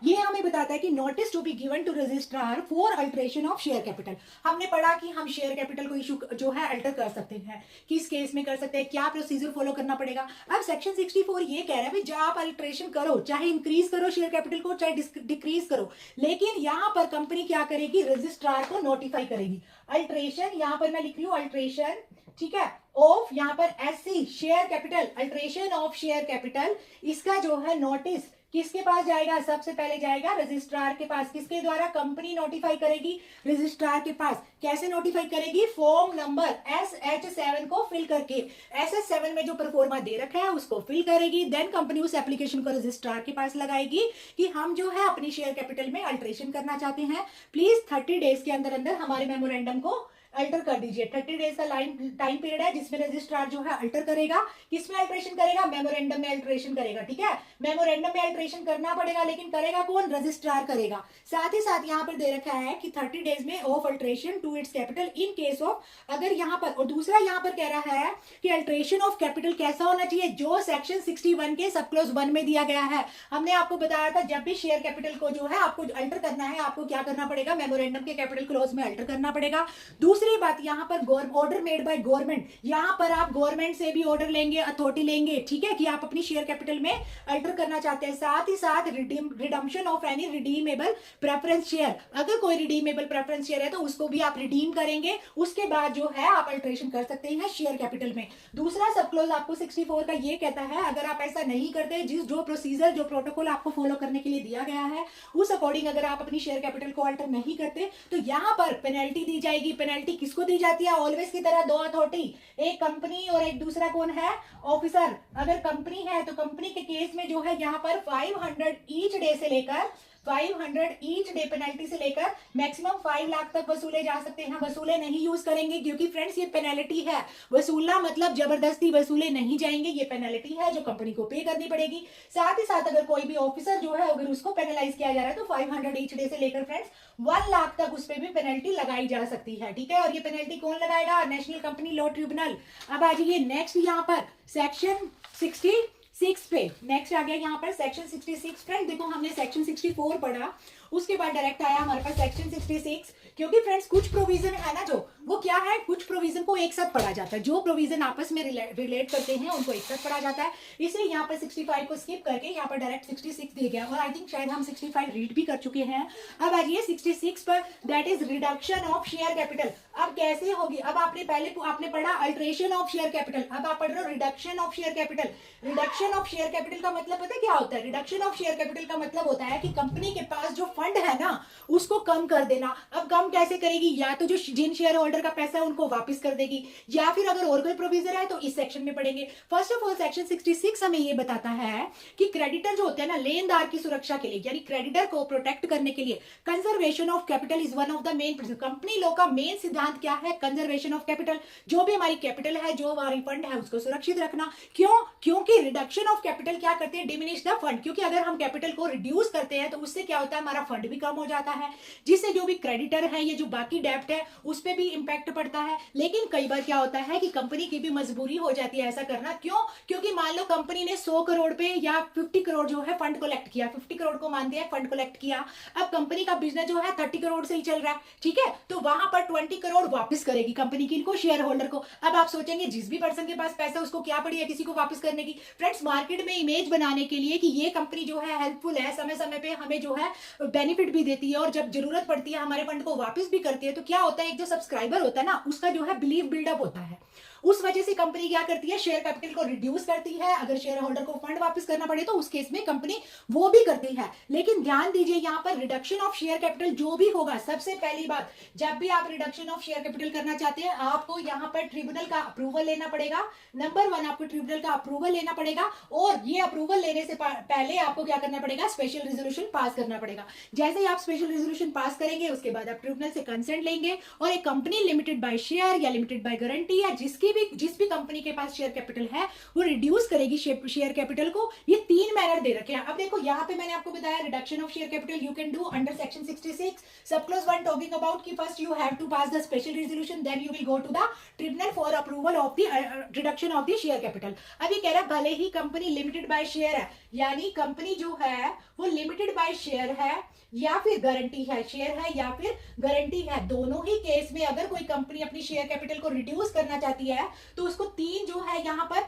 ये हमें बताता है कि notice to be given to registrar for alteration of share capital. हमने पढ़ा कि हम शेयर कैपिटल को इशू जो है अल्टर कर सकते हैं, किस केस में कर सकते हैं, क्या प्रोसीजर फॉलो करना पड़ेगा। अब सेक्शन 64 ये कह रहा है जब आप अल्टरेशन करो, चाहे इंक्रीज करो शेयर कैपिटल को, चाहे डिक्रीज करो, लेकिन यहाँ पर कंपनी क्या करेगी? रजिस्ट्रार को नोटिफाई करेगी। अल्टरेशन, यहाँ पर मैं लिख रही हूँ अल्टरेशन, ठीक है, ऑफ यहाँ पर SC share capital, alteration of share capital, इसका जो है नोटिस किसके पास जाएगा? सबसे पहले जाएगा रजिस्ट्रार के पास। किसके द्वारा? कंपनी नोटिफाई करेगी रजिस्ट्रार के पास। कैसे नोटिफाई करेगी? फॉर्म नंबर SH7 को फिल करके, SS7 में जो परफॉर्मा दे रखा है उसको फिल करेगी। देन कंपनी उस एप्लीकेशन को रजिस्ट्रार के पास लगाएगी कि हम जो है अपनी शेयर कैपिटल में अल्टरेशन करना चाहते हैं, प्लीज 30 डेज के अंदर अंदर हमारे मेमोरेंडम को अल्टर कर दीजिए। 30 डेज का टाइम पीरियड है जिसमें रजिस्ट्रार जो है अल्टर करेगा। किसमें अल्टरेशन करेगा? मेमोरेंडम में अल्टरेशन करेगा। ठीक है, मेमोरेंडम में अल्टरेशन करना पड़ेगा, लेकिन करेगा कौन? रजिस्ट्रार करेगा। साथ ही साथ यहाँ पर दे रखा है कि 30 डेज में of alteration to its capital in case of, अगर यहाँ पर, और दूसरा यहाँ पर कह रहा है कि अल्टरेशन ऑफ कैपिटल कैसा होना चाहिए? जो सेक्शन 61 के सब क्लोज 1 में दिया गया है। हमने आपको बताया था जब भी शेयर कैपिटल को जो है आपको अल्टर करना है, आपको क्या करना पड़ेगा? मेमोरेंडम के कैपिटल क्लोज में अल्टर करना पड़ेगा। दूसरी बात, यहाँ पर ऑर्डर मेड बाय गवर्नमेंट, यहाँ पर आप गवर्नमेंट से भी ऑर्डर लेंगे, अथॉरिटी लेंगे, ठीक है, कि आप अपनी शेयर कैपिटल में अल्टर करना चाहते हैं। साथ ही साथ redemption of any redeemable preference share, अगर कोई रिडीमेबल प्रेफरेंस शेयर है तो उसको भी आप रिडीम करेंगे, उसके बाद जो है आप अल्टरेशन कर सकते हैं शेयर कैपिटल में। दूसरा सब क्लोज आपको 64 का ये कहता है अगर आप ऐसा नहीं करते, जो प्रोसीजर, जो प्रोटोकॉल आपको फॉलो करने के लिए दिया गया है उस अकॉर्डिंग अगर आप अपनी शेयर कैपिटल को अल्टर नहीं करते तो यहाँ पर पेनल्टी दी जाएगी। पेनल्टी किसको दी जाती है? ऑलवेज की तरह दो अथॉरिटी, एक कंपनी और एक दूसरा कौन है? ऑफिसर। अगर कंपनी है तो कंपनी के केस में जो है यहाँ पर 500 ईच डे से लेकर 500 ईच डे पेनल्टी से लेकर मैक्सिमम 5 लाख तक वसूले जा सकते हैं। वसूले नहीं यूज करेंगे क्योंकि फ्रेंड्स ये पेनल्टी है, वसूलना मतलब जबरदस्ती वसूले नहीं जाएंगे, ये पेनल्टी है जो कंपनी को पे करनी पड़ेगी। साथ ही साथ अगर कोई भी ऑफिसर जो है अगर उसको पेनलाइज किया जा रहा है तो 500 ईच डे से लेकर फ्रेंड्स 1 लाख तक उस पर भी पेनल्टी लगाई जा सकती है। ठीक है, और ये पेनल्टी कौन लगाएगा? National company law tribunal. अब आ जाइए नेक्स्ट यहाँ पर सेक्शन 66 पे, नेक्स्ट आ गया यहाँ पर सेक्शन 66। फ्रेंड देखो हमने सेक्शन 64 पढ़ा, उसके बाद डायरेक्ट आया हमारे पास सेक्शन 66, क्योंकि फ्रेंड्स कुछ प्रोविजन है ना जो वो क्या है, कुछ प्रोविजन को एक साथ पढ़ा जाता है, जो प्रोविजन आपस में रिलेट करते हैं उनको एक साथ पढ़ा जाता है। इसलिए यहाँ पर 65 को स्किप करके यहाँ पर डायरेक्ट 66 दिया गया, और आई थिंक शायद हम 65 रीड भी कर चुके हैं। अब आ जाइए 66 पर, that is reduction of share capital. अब कैसे होगी? अब आपने पढ़ा अल्टरेशन ऑफ शेयर कैपिटल, अब आप पढ़ रहे हो reduction of share capital. Reduction of share capital का मतलब पता है क्या होता है? रिडक्शन ऑफ शेयर कैपिटल का मतलब होता है कि कंपनी के पास जो फंड है ना उसको कम कर देना। अब कम कैसे करेगी? या तो जो जिन शेयर होल्डर का पैसा है उनको वापस कर देगी, या फिर अगर और कोई प्रोविजन है तो इस सेक्शन में पढ़ेंगे। फर्स्ट ऑफ ऑल सेक्शन 66 हमें ये बताता है कि क्रेडिटर जो होते हैं ना, लेनदार की सुरक्षा के लिए, यानी क्रेडिटर को प्रोटेक्ट करने के लिए conservation of capital is one of the main principal. Company law का मेन सिद्धांत क्या है? Conservation of capital. जो भी हमारी कैपिटल है, जो हमारी फंड है, उसको सुरक्षित रखना। क्यों? क्योंकि रिडक्शन ऑफ कैपिटल क्या करते हैं? Diminish the fund. क्योंकि अगर हम कैपिटल को रिड्यूस करते हैं तो उससे क्या होता है? हमारा फंड भी कम हो जाता है, जिससे जो भी क्रेडिटर है, ये जो बाकी डेब्ट है उस पर भी इंपैक्ट पड़ता है। लेकिन कई बार क्या होता है कि कंपनी की भी मजबूरी हो जाती है ऐसा करना। क्यों? क्योंकि मान लो कंपनी ने 100 करोड़ पे या 50 करोड़ जो है फंड कलेक्ट किया, 50 करोड़ को मानते हैं फंड कलेक्ट किया। अब कंपनी का बिजनेस जो है 30 करोड़ से ही चल रहा है, ठीक है, तो वहां पर 20 करोड़ वापस करेगी कंपनी की इनको शेयर होल्डर को। अब आप सोचेंगे जिस भी पर्सन के पास पैसा उसको क्या पड़ी है किसी को वापस करने की। फ्रेंड्स, मार्केट में इमेज बनाने के लिए कि ये कंपनी जो है हेल्पफुल है, समय समय पे हमें जो है बेनिफिट भी देती है और जब जरूरत पड़ती है हमारे फंड को वापस भी करती है, तो क्या होता है एक जो सब्सक्राइबर होता है ना उसका जो है बिलीव बिल्डअप होता है। उस वजह से कंपनी क्या करती है, शेयर कैपिटल को रिड्यूस करती है। अगर शेयर होल्डर को फंड वापस करना पड़े तो उस केस में कंपनी वो भी करती है। लेकिन ध्यान दीजिए यहाँ पर रिडक्शन ऑफ शेयर कैपिटल जो भी होगा, सबसे पहली बात, जब भी आप रिडक्शन ऑफ शेयर कैपिटल करना चाहते हैं आपको यहाँ पर ट्रिब्यूनल का अप्रूवल लेना पड़ेगा। नंबर 1, आपको ट्रिब्यूनल का अप्रूवल लेना पड़ेगा और ये अप्रूवल लेने से पहले आपको क्या करना पड़ेगा, स्पेशल रेजोल्यूशन पास करना पड़ेगा। जैसे ही आप स्पेशल रेजोल्यूशन पास करेंगे उसके बाद आप ट्रिब्यूनल से कंसेंट लेंगे और एक कंपनी लिमिटेड बाय शेयर या लिमिटेड बाय गारंटी या जिस भी कंपनी के पास शेयर कैपिटल है वो रिड्यूस करेगी शेयर कैपिटल को। ये 3 मैनर दे रखे हैं। अब देखो यहाँ पे मैंने आपको बताया reduction of share capital you can do under section 66 sub clause 1 talking about कि first you have to pass the special resolution, then you will go to the tribunal for approval of the reduction of the share capital. अब ये कह रहा है भले ही company limited by share है, यानी कंपनी जो है वो लिमिटेड बाय शेयर है या फिर गारंटी है, शेयर है या फिर गारंटी है, दोनों ही केस में अगर कोई कंपनी अपनी शेयर कैपिटल को रिड्यूस करना चाहती है तो उसको 3 जो है यहाँ पर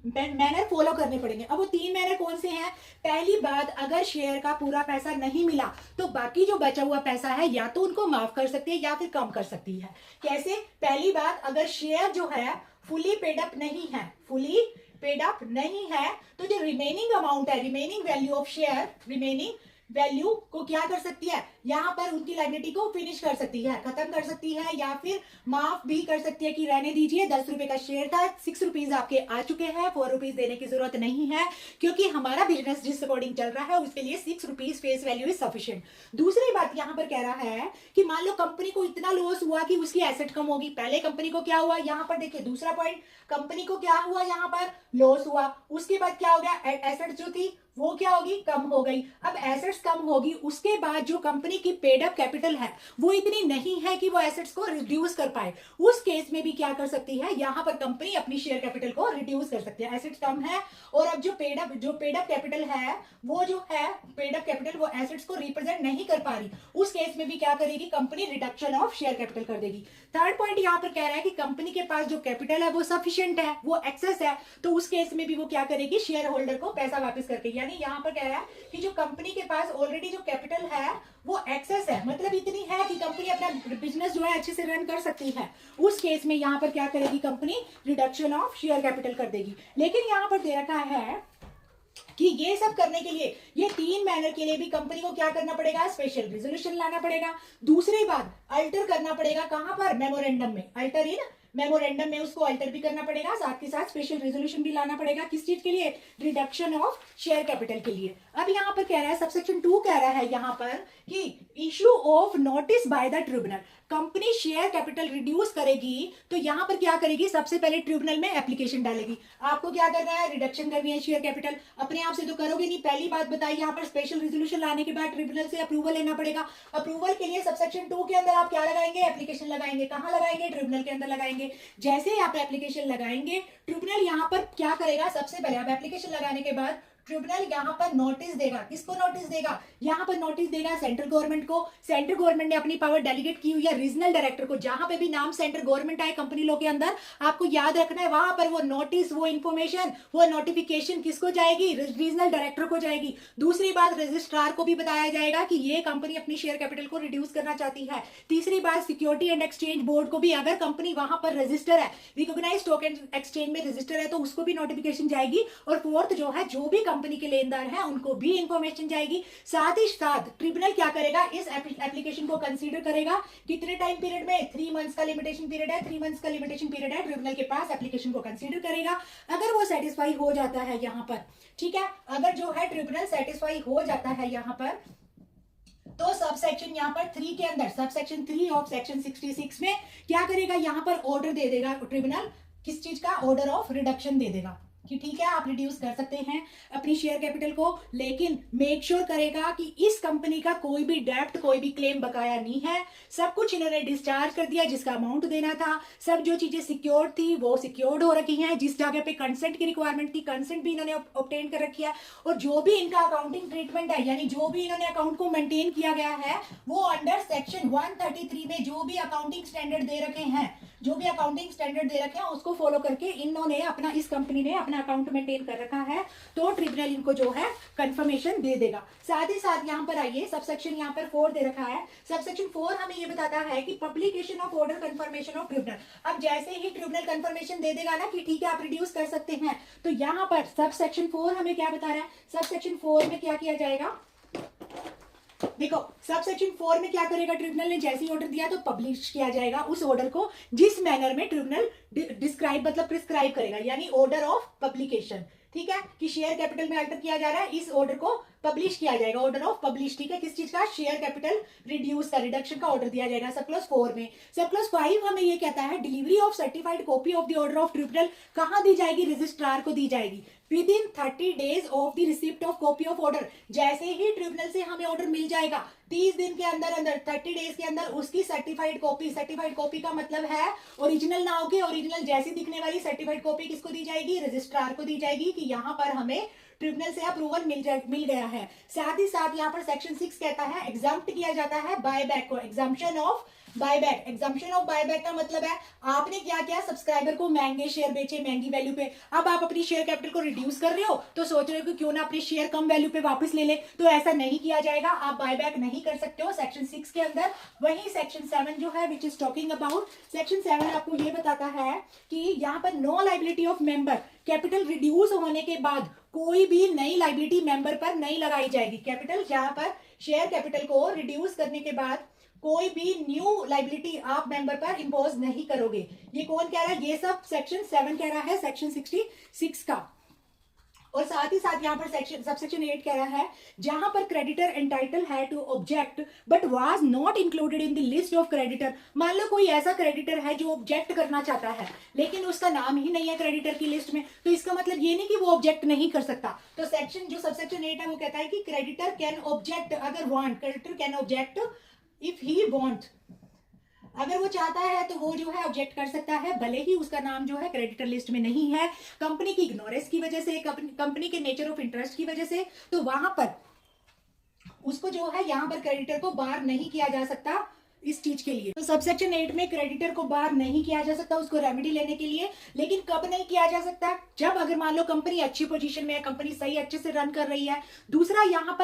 मैनर फॉलो करने पड़ेंगे। अब वो 3 मैनर कौन से हैं? पहली बात, अगर शेयर का पूरा पैसा नहीं मिला तो बाकी जो बचा हुआ पैसा है या तो उनको माफ कर सकती है या फिर कम कर सकती है। कैसे? पहली बात, अगर शेयर जो है फुली पेड अप नहीं है, फुली पेड अप नहीं है तो जो रिमेनिंग अमाउंट है, remaining value of share, remaining value को क्या कर सकती है, यहाँ पर उनकी लायबिलिटी को फिनिश कर सकती है, खत्म कर सकती है या फिर माफ भी कर सकती है कि रहने दीजिए, 10 रुपए का शेयर था, 6 रुपीज आपके आ चुके हैं, 4 रुपीज देने की जरूरत नहीं है क्योंकि हमारा बिजनेस जिस अकॉर्डिंग चल रहा है उसके लिए 6 rupees face value is sufficient. दूसरी बात यहाँ पर कह रहा है कि मान लो कंपनी को इतना लॉस हुआ कि उसकी एसेट कम होगी। पहले कंपनी को क्या हुआ, यहाँ पर देखिए दूसरा पॉइंट, कंपनी को क्या हुआ, यहाँ पर लॉस हुआ, उसके बाद क्या हो गया, एसेट जो थी वो क्या होगी, कम हो गई। अब एसेट्स कम होगी, उसके बाद जो कंपनी की पेड अप कैपिटल है वो इतनी नहीं है कि वो एसेट्स को रिड्यूस कर पाए। उस केस में भी क्या कर सकती है, यहाँ पर कंपनी अपनी शेयर कैपिटल को रिड्यूस कर सकती है। एसेट्स कम है और अब जो पेड अप कैपिटल है वो जो है पेड अप कैपिटल वो एसेट्स को रिप्रेजेंट नहीं कर पा रही, उस केस में भी क्या करेगी company, reduction of share capital कर देगी। थर्ड पॉइंट यहाँ पर कह रहा है कि कंपनी के पास जो कैपिटल है वो सफिशिएंट है, वो एक्सेस है, तो उस केस में भी वो क्या करेगी, शेयर होल्डर को पैसा वापस करके, यानी यहाँ पर कह रहा है कि जो कंपनी के पास ऑलरेडी जो कैपिटल है वो एक्सेस है, मतलब इतनी है कि कंपनी अपना बिजनेस जो है अच्छे से रन कर सकती है, उस केस में यहाँ पर क्या करेगी company, reduction of share capital कर देगी। लेकिन यहाँ पर दे रखा है कि ये सब करने के लिए, ये 3 मैनर के लिए भी कंपनी को क्या करना पड़ेगा, स्पेशल रेजोल्यूशन लाना पड़ेगा। दूसरी बात, अल्टर करना पड़ेगा, कहां पर, मेमोरेंडम में, अल्टर इन मेमोरेंडम में उसको अल्टर भी करना पड़ेगा, साथ के साथ स्पेशल रेजोल्यूशन भी लाना पड़ेगा। किस चीज के लिए, रिडक्शन ऑफ शेयर कैपिटल के लिए। अब यहाँ पर कह रहा है सबसेक्शन 2 कह रहा है यहाँ पर कि issue of notice by the tribunal, company share capital reduce करेगी तो यहाँ पर क्या करेगी, सबसे पहले ट्रिब्यूनल में एप्लीकेशन डालेगी। आपको क्या करना है, रिडक्शन करनी है शेयर कैपिटल, अपने आप से तो करोगे नहीं, पहली बात बताई, यहाँ पर स्पेशल रेजोल्यूशन लाने के बाद ट्रिब्यूनल से अप्रूवल लेना पड़ेगा। अप्रूवल के लिए सबसेक्शन 2 के अंदर आप क्या लगाएंगे, एप्लीकेशन लगाएंगे। कहाँ लगाएंगे, ट्रिब्यूनल के अंदर लगाएंगे। जैसे ही आप एप्लीकेशन लगाएंगे ट्रिब्यूनल यहाँ पर क्या करेगा, सबसे पहले आप एप्लीकेशन लगाने के बाद ट्रिब्यूनल यहाँ पर नोटिस देगा, किसको नोटिस देगा, यहाँ पर नोटिस देगा सेंट्रल गवर्नमेंट को। सेंट्रल गवर्नमेंट ने अपनी पावर डेलीगेट की हुई है रीजनल डायरेक्टर को, जहां पे भी नाम सेंट्रल गवर्नमेंट आए कंपनी लॉ के अंदर, आपको याद रखना है वहां पर वो नोटिस, वो इंफॉर्मेशन, वो नोटिफिकेशन किसको जाएगी, रीजनल डायरेक्टर को जाएगी। दूसरी बात, रजिस्ट्रार को भी बताया जाएगा कि ये कंपनी अपनी शेयर कैपिटल को रिड्यूस करना चाहती है। तीसरी बात, सिक्योरिटी एंड एक्सचेंज बोर्ड को भी, अगर कंपनी वहां पर रजिस्टर है, रिकॉग्नाइज्ड स्टॉक एक्सचेंज में रजिस्टर है, तो उसको भी नोटिफिकेशन जाएगी। और फोर्थ जो है, जो भी कंपनी के लेनदार है उनको भी इंफॉर्मेशन जाएगी। साथ ही साथ ट्रिब्यूनल क्या करेगा, इस एप्लीकेशन को कंसीडर करेगा, कितने टाइम पीरियड में, 3 मंथ्स का लिमिटेशन पीरियड है, 3 मंथ्स का लिमिटेशन पीरियड है, ट्रिब्यूनल के पास एप्लीकेशन को कंसीडर करेगा। अगर वो सेटिस्फाई हो जाता है यहाँ पर, ठीक है, अगर जो है ट्रिब्यूनल सेटिस्फाई हो जाता है यहाँ पर, तो सब सेक्शन यहाँ पर 3 के अंदर, सब सेक्शन 3 ऑफ सेक्शन 66 में क्या करेगा, यहाँ पर ऑर्डर दे देगा ट्रिब्यूनल, किस चीज का, ऑर्डर ऑफ रिडक्शन दे देगा। कि ठीक है आप रिड्यूस कर सकते हैं अपनी शेयर कैपिटल को, लेकिन मेक श्योर करेगा कि इस कंपनी का कोई भी डेप्ट, कोई भी क्लेम बकाया नहीं है। सब कुछ इन्होंने डिस्चार्ज कर दिया जिसका अमाउंट देना था। सब जो चीजें सिक्योर्ड थी वो सिक्योर्ड हो रखी हैं। जिस जगह पे कंसेंट की रिक्वायरमेंट थी कंसेंट भी इन्होंने ऑब्टेन कर रखी है। और जो भी इनका अकाउंटिंग ट्रीटमेंट है, यानी जो भी इन्होंने अकाउंट को मेंटेन किया गया है, वो अंडर सेक्शन 133 में जो भी अकाउंटिंग स्टैंडर्ड दे रखे हैं, जो भी अकाउंटिंग स्टैंडर्ड दे रखे हैं उसको फॉलो करके इन्होंने अपना, इस कंपनी ने अपना अकाउंट मेंटेन कर रखा है। तो ट्रिब्यूनल इनको जो है कंफर्मेशन दे देगा। साथ ही साथ यहाँ पर आइए, सबसेक्शन यहाँ पर 4 दे रखा है। सबसेक्शन 4 हमें ये बताता है कि publication of order confirmation of tribunal. अब जैसे ही ट्रिब्यूनल कंफर्मेशन दे देगा ना कि ठीक है आप रिड्यूस कर सकते हैं, तो यहाँ पर सबसेक्शन 4 हमें क्या बता रहा है, सबसेक्शन 4 में क्या किया जाएगा, देखो सबसेक्शन 4 में क्या करेगा ट्रिब्यूनल ने, जैसे ही ऑर्डर दिया तो पब्लिश किया जाएगा उस ऑर्डर को, जिस मैनर में ट्रिब्यूनल डिस्क्राइब मतलब प्रिस्क्राइब करेगा, यानी ऑर्डर ऑफ पब्लिकेशन। ठीक है, कि शेयर कैपिटल में अल्टर किया जा रहा है, इस ऑर्डर को पब्लिश किया जाएगा, ऑर्डर ऑफ पब्लिश। ठीक है, किस चीज का, शेयर कैपिटल रिड्यूस का, रिडक्शन का ऑर्डर दिया जाएगा सब क्लॉज 4 में। सब क्लॉज 5 हमें ये कहता है delivery of certified copy of the order of tribunal कहां दी जाएगी, रजिस्ट्रार को दी जाएगी with in 30 days of the receipt of copy of order. जैसे ही ट्रिब्यूनल से हमें ऑर्डर मिल जाएगा 30 दिन के अंदर अंदर, 30 डेज के अंदर उसकी सर्टिफाइड कॉपी, सर्टिफाइड कॉपी का मतलब है ओरिजिनल ना होगी, ओरिजिनल जैसी दिखने वाली सर्टिफाइड कॉपी किसको दी जाएगी, रजिस्ट्रार को दी जाएगी कि यहाँ पर हमें ट्रिब्यूनल से अप्रूवल मिल गया है। साथ ही साथ यहाँ पर सेक्शन 6 कहता है एग्जाम्प्ट किया जाता है बायबैक को, exemption of buyback. Exemption of buyback का मतलब है आपने क्या किया, सब्सक्राइबर को महंगे शेयर बेचे, महंगी वैल्यू पे। अब आप अपनी शेयर कैपिटल को रिड्यूस कर रहे हो तो सोच रहे हो कि क्यों ना अपने शेयर कम वैल्यू पे वापस ले ले, तो ऐसा नहीं किया जाएगा, आप बायबैक नहीं कर सकते हो सेक्शन 6 के अंदर। वही सेक्शन 7 जो है which is talking about, section 7 आपको ये बताता है कि यहाँ पर no liability of member, capital reduce होने के बाद कोई भी नई लाइबिलिटी मेंबर पर नहीं लगाई जाएगी। कैपिटल, यहाँ पर शेयर कैपिटल को रिड्यूस करने के बाद कोई भी न्यू लाइबिलिटी आप मेंबर पर इंपोज नहीं करोगे। ये कौन कह रहा है, ये सब सेक्शन 7 कह रहा है, सेक्शन 66 का। और साथ ही साथ यहाँ पर सेक्शन सबसेक्शन 8 कह रहा है जहां पर क्रेडिटर एंटाइटल है to object but was not included in the list of creditor. मान लो कोई ऐसा क्रेडिटर है जो ऑब्जेक्ट करना चाहता है लेकिन उसका नाम ही नहीं है क्रेडिटर की लिस्ट में, तो इसका मतलब ये नहीं कि वो ऑब्जेक्ट नहीं कर सकता। तो सेक्शन जो सबसेक्शन 8 है वो कहता है कि क्रेडिटर कैन ऑब्जेक्ट, अगर want, creditor can object if he want, अगर वो चाहता है तो वो जो है ऑब्जेक्ट कर सकता है, भले ही उसका नाम जो है क्रेडिटर लिस्ट में नहीं है, कंपनी की इग्नोरेंस की वजह से, कंपनी के नेचर ऑफ इंटरेस्ट की वजह से, तो वहां पर उसको जो है यहाँ पर क्रेडिटर को बार नहीं किया जा सकता इस चीज के लिए। तो सबसेक्शन 8 में क्रेडिटर को बार नहीं किया जा सकता उसको रेमेडी लेने के लिए, लेकिन कब नहीं किया जा सकता, जब अगर मान लो कंपनी अच्छी पोजीशन में है, कंपनी सही अच्छे से रन कर रही है। दूसरा यहाँ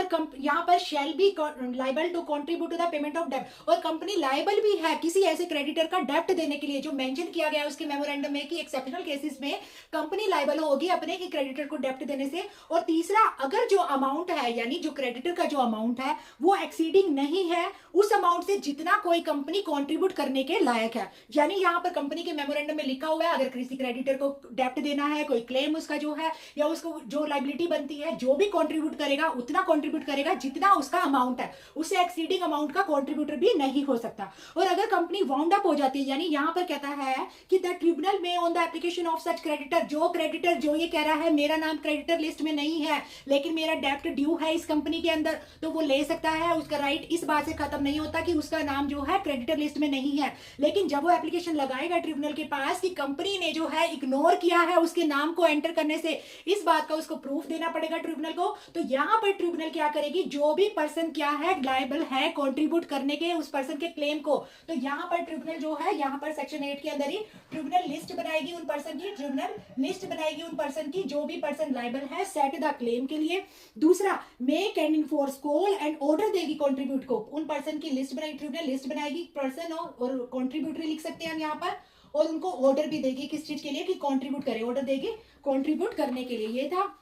पर shall be liable to contribute to the payment of डेब्ट, और कंपनी लाइबल भी है किसी ऐसे क्रेडिटर का डेब्ट देने के लिए जो मेंशन किया गया है उसके मेमोरेंडम में कि एक्सेप्शनल केसेस में कंपनी लाइबल होगी अपने ही क्रेडिटर को डेब्ट देने से। और तीसरा, अगर जो अमाउंट है यानी जो क्रेडिटर का जो अमाउंट है वो एक्सीडिंग नहीं है उस अमाउंट से जितना कोई कंपनी कंट्रीब्यूट करने के लायक है। यानी यहाँ पर कंपनी के मेमोरेंडम में लिखा हुआ है अगर किसी क्रेडिटर को डेब्ट देना है, कोई क्लेम उसका जो है या उसको जो लाइबिलिटी बनती है, जो भी कंट्रीब्यूट करेगा उतना कंट्रीब्यूट करेगा जितना उसका अमाउंट है, उससे एक्सीडिंग अमाउंट का कंट्रीब्यूटर भी नहीं हो सकता। और अगर कंपनी वाउंड अप हो जाती है, यानी यहाँ पर कहता है कि द ट्रिब्यूनल में on the application of such creditor, जो क्रेडिटर जो ये कह रहा है मेरा नाम क्रेडिटर लिस्ट में नहीं है लेकिन मेरा डेब्ट ड्यू है इस कंपनी के अंदर, तो वो ले सकता है। उसका राइट इस बात से खत्म नहीं होता कि उसका नाम जो है क्रेडिटर लिस्ट में नहीं है, लेकिन जब वो एप्लीकेशन लगाएगा ट्रिब्यूनल के पास कि कंपनी ने जो है इग्नोर किया है उसके नाम को एंटर करने से, इस बात का उसको प्रूफ देना पड़ेगा ट्रिब्यूनल को। तो यहाँ पर ट्रिब्यूनल क्या करेगी, जो भी पर्सन क्या है लायबल है कंट्रीब्यूट करने के उस पर्सन के क्लेम को, तो यहाँ पर ट्रिब्यूनल जो है यहाँ पर सेक्शन 8 के अंदर ही ट्रिब्यूनल लिस्ट बनाएगी उन पर्सन की, ट्रिब्यूनल लिस्ट बनाएगी उन पर्सन की जो भी पर्सन लायबल है सेट द क्लेम के लिए। दूसरा, make and enforce, call and order देगी कंट्रीब्यूट को, उन पर्सन की लिस्ट बनाएगी ट्रिब्यूनल, लिस्ट बनाएगी पर्सन और कंट्रीब्यूटरी लिख सकते हैं हम यहाँ पर, और उनको ऑर्डर भी देगी किस चीज के लिए कि कंट्रीब्यूट करे, ऑर्डर देगी कंट्रीब्यूट करने के लिए। ये था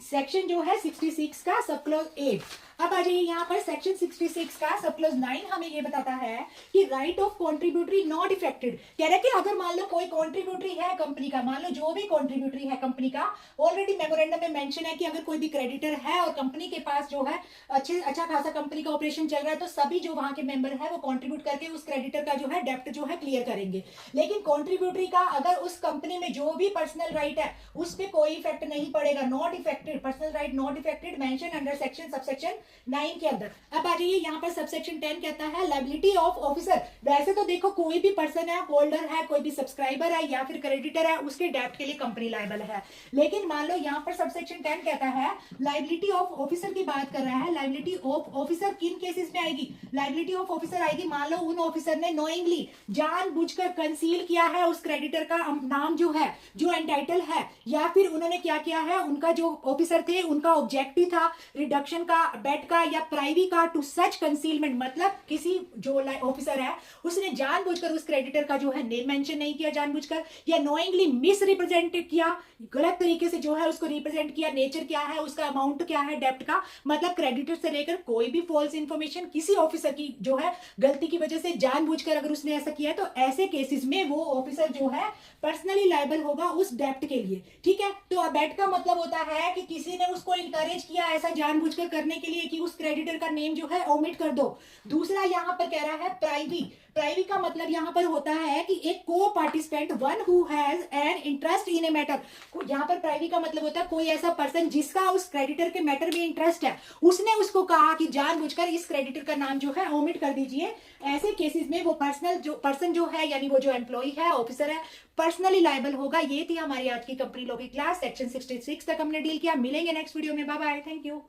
सेक्शन जो है 66 का सब क्लॉज 8। अब आ जाइए यहाँ पर सेक्शन 66 का सब क्लॉज 9 हमें ये बताता है कि right of contributory not affected. कह रहा है कि अगर मान लो कोई कॉन्ट्रीब्यूटरी है कंपनी का, मान लो जो भी कॉन्ट्रीब्यूटरी है कंपनी का, ऑलरेडी मेमोरेंडम में मेंशन है कि अगर कोई भी क्रेडिटर है और कंपनी के पास जो है अच्छा खासा कंपनी का ऑपरेशन चल रहा है, तो सभी जो वहां के मेंबर है वो कॉन्ट्रीब्यूट करके उस क्रेडिटर का जो है डेप्ट जो है क्लियर करेंगे। लेकिन कॉन्ट्रीब्यूटरी का अगर उस कंपनी में जो भी पर्सनल राइट है उस पर कोई इफेक्ट नहीं पड़ेगा, not affected, personal right not affected, mention under section subsection 9 के अंदर। अब आ जाइए यहाँ पर सबसेक्शन 10 कहता है लायबिलिटी ऑफ ऑफिसर। वैसे तो देखो कोई भी पर्सन है, होल्डर है, कोई भी सब्सक्राइबर है या फिर क्रेडिटर है, उसके डेप्ट के लिए कंपनी लायबल है। लेकिन मान लो यहाँ पर सबसेक्शन 10 कहता है लायबिलिटी ऑफ ऑफिसर की बात कर रहा है। लायबिलिटी ऑफ ऑफिसर किन केसेस में आएगी? लायबिलिटी ऑफ ऑफिसर आएगी मान लो उन ऑफिसर ने नोइंगली, जानबूझकर कंसील किया है उस क्रेडिटर का नाम जो है, जो एंटाइटल है, या फिर उन्होंने क्या किया है, उनका जो ऑफिसर थे उनका ऑब्जेक्टिव था रिडक्शन का, बेट का या प्राइवी का, टू सच कंसीलमेंट, मतलब किसी जो ऑफिसर है उसने जानबूझकर उस क्रेडिटर का जो है नेम मेंशन नहीं किया जानबूझकर, या नोइंगली मिस रिप्रेजेंट किया, गलत तरीके से जो है उसको रिप्रेजेंट किया, नेचर क्या है उसका, अमाउंट क्या है डेप्ट का, मतलब क्रेडिटर से लेकर कोई भी फॉल्स इंफॉर्मेशन किसी ऑफिसर की जो है गलती की वजह से जानबूझकर अगर उसने ऐसा किया है, तो ऐसे केसेस में वो ऑफिसर जो है पर्सनली लायबल होगा उस डेप्ट के लिए। ठीक है, तो अबेट का मतलब होता है कि किसी ने उसको इंकरेज किया ऐसा जानबूझकर करने के लिए कि उस क्रेडिटर का नेम जो है ओमिट कर दो। दूसरा यहाँ पर कह रहा है प्राइवी। प्राइवी का मतलब यहाँ पर होता है कि एक को participant, one who has an interest in a matter. यहाँ पर प्राइवी का मतलब होता है कोई ऐसा पर्सन जिसका उस क्रेडिटर के मैटर में इंटरेस्ट है, उसने उसको कहा कि जानबूझकर इस क्रेडिटर का नाम जो है ओमिट कर दीजिए। ऐसे केसेस में वो पर्सन जो है, यानी वो जो एम्प्लॉय है, ऑफिसर है, पर्सनली लायबल होगा। ये थी हमारी आज की कंपनी लॉ की क्लास, सेक्शन 66 तक हमने डील किया। मिलेंगे नेक्स्ट वीडियो में, बाय बाय, थैंक यू।